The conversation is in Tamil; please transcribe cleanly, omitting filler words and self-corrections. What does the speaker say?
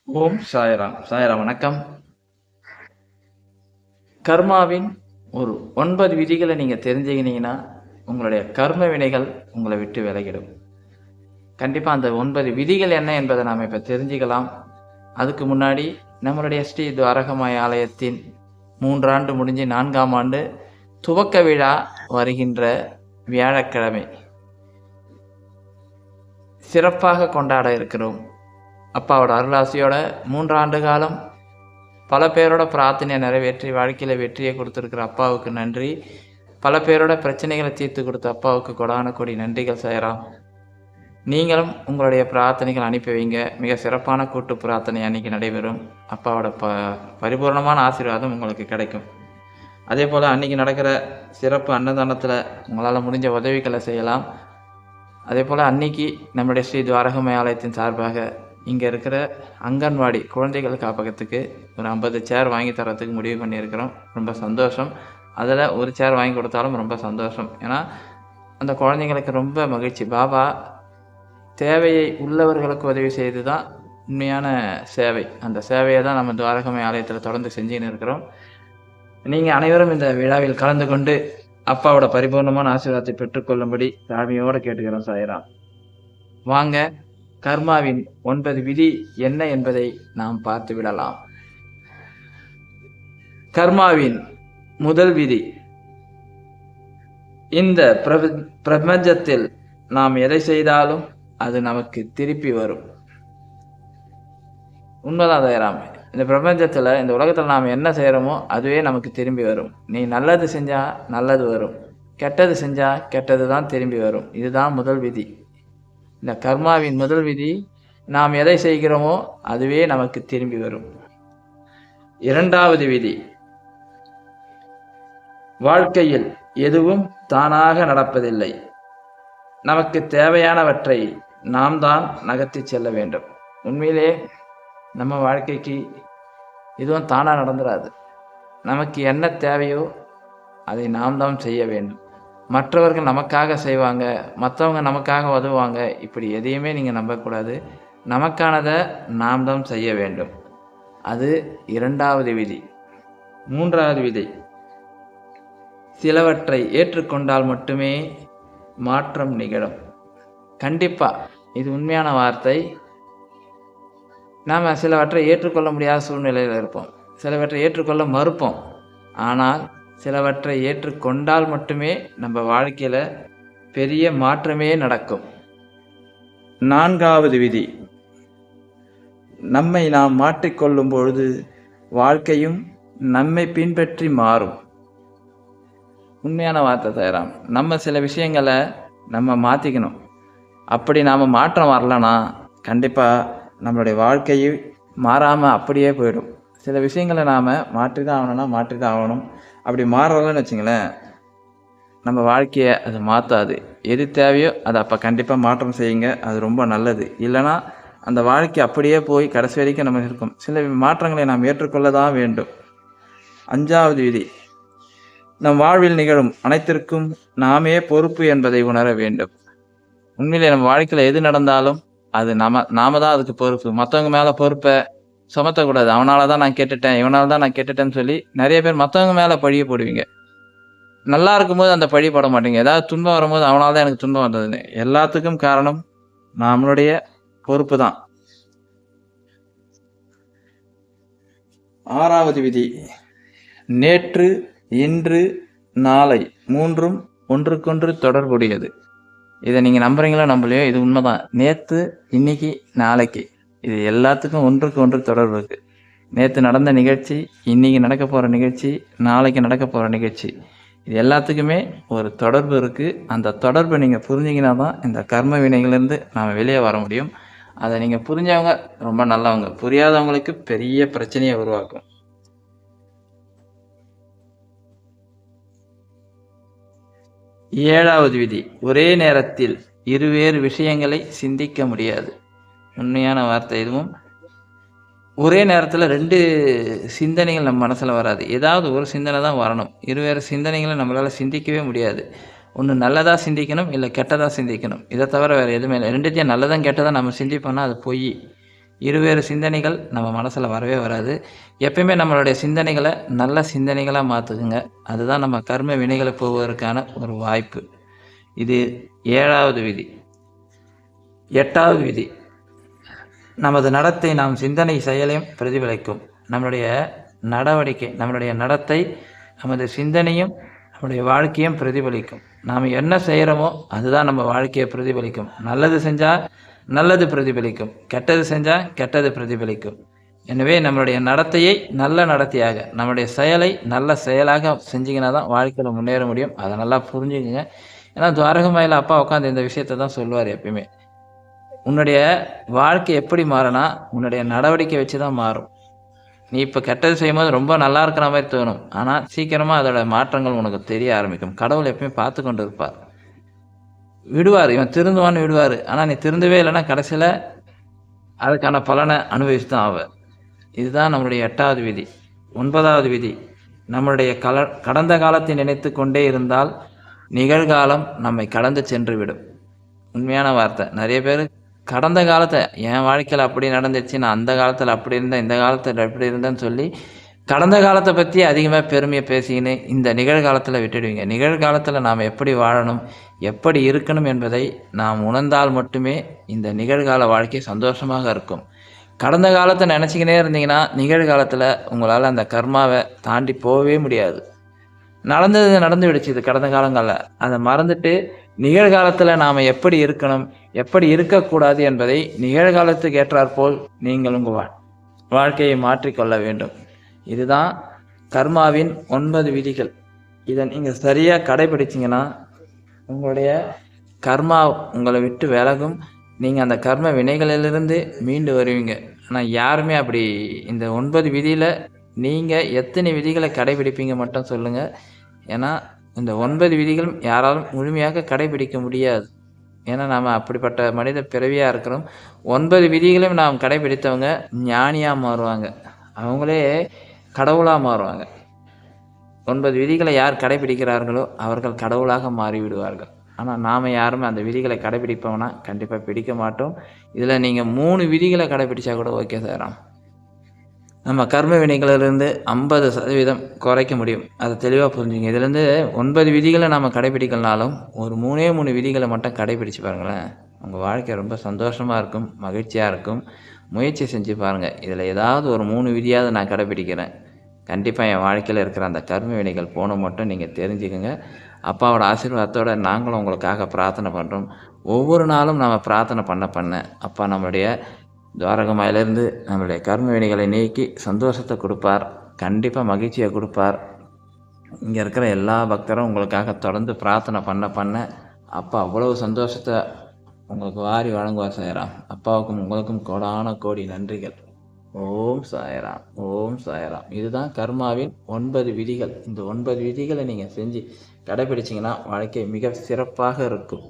ஓம் சாய்ராம். சாய்ராம் வணக்கம். கர்மாவின் ஒரு 9 விதிகளை நீங்கள் தெரிஞ்சுக்கினீங்கன்னா உங்களுடைய கர்ம வினைகள் உங்களை விட்டு விலகிடும். கண்டிப்பாக அந்த 9 விதிகள் என்ன என்பதை நாம் இப்போ தெரிஞ்சுக்கலாம். அதுக்கு முன்னாடி நம்மளுடைய ஸ்ரீ துவாரகமாய் ஆலயத்தின் 3 ஆண்டு முடிஞ்சு 4ஆம் ஆண்டு துவக்க விழா வருகின்ற வியாழக்கிழமை சிறப்பாக கொண்டாட இருக்கிறோம். அப்பாவோட அருளாசியோட 3 ஆண்டு காலம் பல பேரோட பிரார்த்தனையை நிறைவேற்றி வாழ்க்கையில் வெற்றியை கொடுத்துருக்குற அப்பாவுக்கு நன்றி. பல பேரோட பிரச்சனைகளை தீர்த்து கொடுத்த அப்பாவுக்கு கொடான கொடி நன்றிகள் செய்கிறோம். நீங்களும் உங்களுடைய பிரார்த்தனைகள் அனுப்பி வைங்க. மிக சிறப்பான கூட்டு பிரார்த்தனை அன்றைக்கி நடைபெறும். அப்பாவோட பரிபூர்ணமான ஆசீர்வாதம் உங்களுக்கு கிடைக்கும். அதே போல் அன்றைக்கி நடக்கிற சிறப்பு அன்னதானத்தில் உங்களால் முடிஞ்ச உதவிகளை செய்யலாம். அதே போல் அன்றைக்கி நம்முடைய ஸ்ரீ துவாரகமாய் ஆலயத்தின் சார்பாக இங்கே இருக்கிற அங்கன்வாடி குழந்தைகள் காப்பகத்துக்கு ஒரு 50 சேர் வாங்கி தரத்துக்கு முடிவு பண்ணியிருக்கிறோம். ரொம்ப சந்தோஷம். அதில் ஒரு சேர் வாங்கி கொடுத்தாலும் ரொம்ப சந்தோஷம். ஏன்னா அந்த குழந்தைங்களுக்கு ரொம்ப மகிழ்ச்சி. பாபா தேவையை உள்ளவர்களுக்கு உதவி செய்து தான் உண்மையான சேவை. அந்த சேவையை தான் நம்ம துவாரகமாய் ஆலயத்தில் தொடர்ந்து செஞ்சுன்னு இருக்கிறோம். நீங்கள் அனைவரும் இந்த விழாவில் கலந்து கொண்டு அப்பாவோட பரிபூர்ணமான ஆசீர்வாதத்தை பெற்றுக்கொள்ளும்படி தாழ்மையோடு கேட்டுக்கிறோம். சாய்ராம். வாங்க, கர்மாவின் 9 விதி என்ன என்பதை நாம் பார்த்து விடலாம். கர்மாவின் முதல் விதி, இந்த பிரபஞ்சத்தில் நாம் எதை செய்தாலும் அது நமக்கு திருப்பி வரும். உண்மைதான் தயாராம. இந்த பிரபஞ்சத்தில், இந்த உலகத்தில் நாம் என்ன செய்கிறோமோ அதுவே நமக்கு திரும்பி வரும். நீ நல்லது செஞ்சால் நல்லது வரும், கெட்டது செஞ்சால் கெட்டது தான் திரும்பி வரும். இதுதான் முதல் விதி. இந்த கர்மாவின் முதல் விதி, நாம் எதை செய்கிறோமோ அதுவே நமக்கு திரும்பி வரும். இரண்டாவது விதி, வாழ்க்கையில் எதுவும் தானாக நடப்பதில்லை. நமக்கு தேவையானவற்றை நாம் தான் நகர்த்தி செல்ல வேண்டும். உண்மையிலே நம்ம வாழ்க்கைக்கு எதுவும் தானாக நடந்துடாது. நமக்கு என்ன தேவையோ அதை நாம் தான் செய்ய வேண்டும். மற்றவர்கள் நமக்காக செய்வாங்க, மற்றவங்க நமக்காக உதவுவாங்க, இப்படி எதையுமே நீங்கள் நம்பக்கூடாது. நமக்கானதை நாம் தான் செய்ய வேண்டும். அது இரண்டாவது விதி. மூன்றாவது விதி, சிலவற்றை ஏற்றுக்கொண்டால் மட்டுமே மாற்றம் நிகழும். கண்டிப்பாக இது உண்மையான வார்த்தை. நாம் சிலவற்றை ஏற்றுக்கொள்ள முடியாத சூழ்நிலையில் இருப்போம், சிலவற்றை ஏற்றுக்கொள்ள மறுப்போம். ஆனால் சிலவற்றை ஏற்றுக்கொண்டால் மட்டுமே நம்ம வாழ்க்கையில் பெரிய மாற்றமே நடக்கும். நான்காவது விதி, நம்மை நாம் மாற்றிக்கொள்ளும் பொழுது வாழ்க்கையும் நம்மை பின்பற்றி மாறும். உண்மையான வார்த்தை தயாராம். நம்ம சில விஷயங்களை நம்ம மாற்றிக்கணும். அப்படி நாம் மாற்றம் வரலன்னா கண்டிப்பாக நம்மளுடைய வாழ்க்கையை மாறாமல் அப்படியே போயிடும். சில விஷயங்களை நாம் மாற்றி தான் ஆகணும்னா மாற்றி தான் ஆகணும். அப்படி மாறலன்னு வச்சுங்களேன், நம்ம வாழ்க்கையை அது மாற்றாது. எது தேவையோ அதை அப்போ கண்டிப்பாக மாற்றம் செய்யுங்க, அது ரொம்ப நல்லது. இல்லைனா அந்த வாழ்க்கை அப்படியே போய் கடைசி வரைக்கும் நம்ம இருக்கும். சில மாற்றங்களை நாம் ஏற்றுக்கொள்ள தான் வேண்டும். அஞ்சாவது விதி, நம் வாழ்வில் நிகழும் அனைத்திற்கும் நாமே பொறுப்பு என்பதை உணர வேண்டும். உண்மையிலே நம்ம வாழ்க்கையில் எது நடந்தாலும் அது நாம தான் அதுக்கு பொறுப்பு. மற்றவங்க மேலே பொறுப்பை சுமத்தக்கூடாது. அவனால தான் நான் கேட்டுட்டேன், இவனால தான் நான் கேட்டுட்டேன்னு சொல்லி நிறைய பேர் மற்றவங்க மேலே பழிய போடுவீங்க. நல்லா இருக்கும்போது அந்த பழி போட மாட்டீங்க. ஏதாவது துன்பம் வரும்போது அவனால தான் எனக்கு துன்பம் வந்ததுன்னு. எல்லாத்துக்கும் காரணம் நம்மளுடைய பொறுப்பு தான். ஆறாவது விதி, நேற்று, இன்று, நாளை மூன்றும் ஒன்றுக்கொன்று தொடர்புடையது. இதை நீங்கள் நம்புறீங்களோ நம்பலையோ, இது உண்மைதான். நேற்று, இன்னைக்கு, நாளைக்கு, இது எல்லாத்துக்கும் ஒன்றுக்கு ஒன்று தொடர்பு இருக்குது. நேற்று நடந்த நிகழ்ச்சி, இன்றைக்கி நடக்க போகிற நிகழ்ச்சி, நாளைக்கு நடக்க போகிற நிகழ்ச்சி, இது எல்லாத்துக்குமே ஒரு தொடர்பு இருக்குது. அந்த தொடர்பை நீங்கள் புரிஞ்சிங்கன்னா தான் இந்த கர்ம வினைகளிலிருந்து நாம் வெளியே வர முடியும். அதை நீங்கள் புரிஞ்சவங்க ரொம்ப நல்லவங்க, புரியாதவங்களுக்கு பெரிய பிரச்சனையை உருவாக்கும். ஏழாவது விதி, ஒரே நேரத்தில் இருவேறு விஷயங்களை சிந்திக்க முடியாது. உண்மையான வார்த்தை இதுவும். ஒரே நேரத்தில் 2 சிந்தனைகள் நம்ம மனசில் வராது. ஏதாவது ஒரு சிந்தனை தான் வரணும். இருவேறு சிந்தனைகளை நம்மளால் சிந்திக்கவே முடியாது. ஒன்று நல்லதாக சிந்திக்கணும், இல்லை கெட்டதாக சிந்திக்கணும். இதை தவிர வேறு எதுவுமே இல்லை. 2த்தையும் நல்லதான் கெட்டதாக நம்ம சிந்திப்போம்னா அது பொய். இருவேறு சிந்தனைகள் நம்ம மனசில் வரவே வராது. எப்பயுமே நம்மளுடைய சிந்தனைகளை நல்ல சிந்தனைகளாக மாற்றுக்குங்க. அதுதான் நம்ம கர்ம வினைகளை போவதற்கான ஒரு வாய்ப்பு. இது 7வது விதி. 8வது விதி, நமது நடத்தை நாம் சிந்தனை செயலையும் பிரதிபலிக்கும். நம்மளுடைய நடவடிக்கை, நம்மளுடைய நடத்தை, நமது சிந்தனையும் நம்முடைய வாழ்க்கையும் பிரதிபலிக்கும். நாம் என்ன செய்கிறோமோ அதுதான் நம்ம வாழ்க்கையை பிரதிபலிக்கும். நல்லது செஞ்சால் நல்லது பிரதிபலிக்கும், கெட்டது செஞ்சால் கெட்டது பிரதிபலிக்கும். எனவே நம்மளுடைய நடத்தையை நல்ல நடத்தையாக, நம்மளுடைய செயலை நல்ல செயலாக செஞ்சிங்கன்னா தான் வாழ்க்கையில் முன்னேற முடியும். அதை நல்லா புரிஞ்சுக்குங்க. ஏன்னா துவாரகமாயில் அப்பா உட்காந்து இந்த விஷயத்தை தான் சொல்லுவார் எப்பயுமே. உன்னுடைய வாழ்க்கை எப்படி மாறினா உன்னுடைய நடவடிக்கை வச்சு தான் மாறும். நீ இப்போ கெட்டது செய்யும்போது ரொம்ப நல்லா இருக்கிற மாதிரி தோணும், ஆனால் சீக்கிரமாக அதோட மாற்றங்கள் உனக்கு தெரிய ஆரம்பிக்கும். கடவுள் எப்பயுமே பார்த்து கொண்டு இருப்பார். விடுவார், இவன் திருந்துவான்னு விடுவார். ஆனால் நீ திருந்தவே இல்லைன்னா கடைசியில் அதுக்கான பலனை அனுபவிச்சு தான் ஆவார். இதுதான் நம்மளுடைய 8வது விதி. 9வது விதி, நம்மளுடைய கடந்த காலத்தை நினைத்து கொண்டே இருந்தால் நிகழ்காலம் நம்மை கடந்து சென்று விடும். உண்மையான வார்த்தை. நிறைய பேர் கடந்த காலத்தை, என் வாழ்க்கையில் அப்படி நடந்துச்சு, நான் அந்த காலத்தில் அப்படி இருந்தேன், இந்த காலத்தில் எப்படி இருந்தேன்னு சொல்லி கடந்த காலத்தை பற்றி அதிகமாக பெருமையை பேசிக்கின்னு இந்த நிகழ்காலத்தில் விட்டுடுவீங்க. நிகழ்காலத்தில் நாம் எப்படி வாழணும், எப்படி இருக்கணும் என்பதை நாம் உணர்ந்தால் மட்டுமே இந்த நிகழ்கால வாழ்க்கை சந்தோஷமாக இருக்கும். கடந்த காலத்தை நினச்சிக்கினே இருந்தீங்கன்னா நிகழ்காலத்தில் உங்களால் அந்த கர்மாவை தாண்டி போகவே முடியாது. நடந்தது நடந்து விடுச்சு இது கடந்த காலங்களில். அதை மறந்துட்டு நிகழ்காலத்தில் நாம் எப்படி இருக்கணும், எப்படி இருக்கக்கூடாது என்பதை நிகழ்காலத்துக்கு ஏற்றாற்போல் நீங்கள் உங்கள் வாழ்க்கையை மாற்றிக்கொள்ள வேண்டும். இதுதான் கர்மாவின் 9 விதிகள். இதை நீங்கள் சரியாக கடைபிடிச்சிங்கன்னா உங்களுடைய கர்மா உங்களை விட்டு விலகும். நீங்கள் அந்த கர்ம வினைகளிலிருந்து மீண்டு வருவீங்க. ஆனால் யாருமே அப்படி இந்த 9 விதியில் நீங்கள் எத்தனை விதிகளை கடைபிடிப்பீங்க மட்டும் சொல்லுங்கள். ஏன்னா இந்த 9 விதிகளும் யாராலும் முழுமையாக கடைபிடிக்க முடியாது. ஏன்னா நாம் அப்படிப்பட்ட மனித பிறவியாக இருக்கிறோம். 9 விதிகளையும் நாம் கடைபிடித்தவங்க ஞானியாக மாறுவாங்க, அவங்களே கடவுளாக மாறுவாங்க. 9 விதிகளை யார் கடைபிடிக்கிறார்களோ அவர்கள் கடவுளாக மாறிவிடுவார்கள். ஆனால் நாம் யாருமே அந்த விதிகளை கடைபிடிப்போம்னா கண்டிப்பாக பிடிக்க மாட்டோம். இதில் நீங்கள் 3 விதிகளை கடைபிடிச்சா கூட ஓகே சார். நம்ம கர்ம வினைகளிலிருந்து 50% குறைக்க முடியும். அதை தெளிவாக புரிஞ்சுங்க. இதுலேருந்து 9 விதிகளை நம்ம கடைபிடிக்கலனாலும் ஒரு 3 விதிகளை மட்டும் கடைபிடிச்சு பாருங்களேன். உங்கள் வாழ்க்கை ரொம்ப சந்தோஷமாக இருக்கும், மகிழ்ச்சியாக இருக்கும். முயற்சி செஞ்சு பாருங்கள். இதில் ஏதாவது ஒரு 3 விதியாவது நான் கடைபிடிக்கிறேன், கண்டிப்பாக என் வாழ்க்கையில் இருக்கிற அந்த கர்ம வினைகள் போன மட்டும் நீங்கள் தெரிஞ்சுக்கோங்க. அப்பாவோட ஆசீர்வாதத்தோடு நாங்களும் உங்களுக்காக பிரார்த்தனை பண்ணுறோம். ஒவ்வொரு நாளும் நம்ம பிரார்த்தனை பண்ண அப்பா நம்மளுடைய துவாரகமாயிலிருந்து நம்மளுடைய கர்ம வினைகளை நீக்கி சந்தோஷத்தை கொடுப்பார், கண்டிப்பாக மகிழ்ச்சியை கொடுப்பார். இங்கே இருக்கிற எல்லா பக்தரும் உங்களுக்காக தொடர்ந்து பிரார்த்தனை பண்ண அப்பா அவ்வளவு சந்தோஷத்தை உங்களுக்கு வாரி வழங்குவார் சாய்ராம். அப்பாவுக்கும் உங்களுக்கும் கோடான கோடி நன்றிகள். ஓம் சாய்ராம், ஓம் சாய்ராம். இதுதான் கர்மாவின் 9 விதிகள். இந்த 9 விதிகளை நீங்கள் செஞ்சு கடைபிடிச்சிங்கன்னா வாழ்க்கை மிக சிறப்பாக இருக்கும்.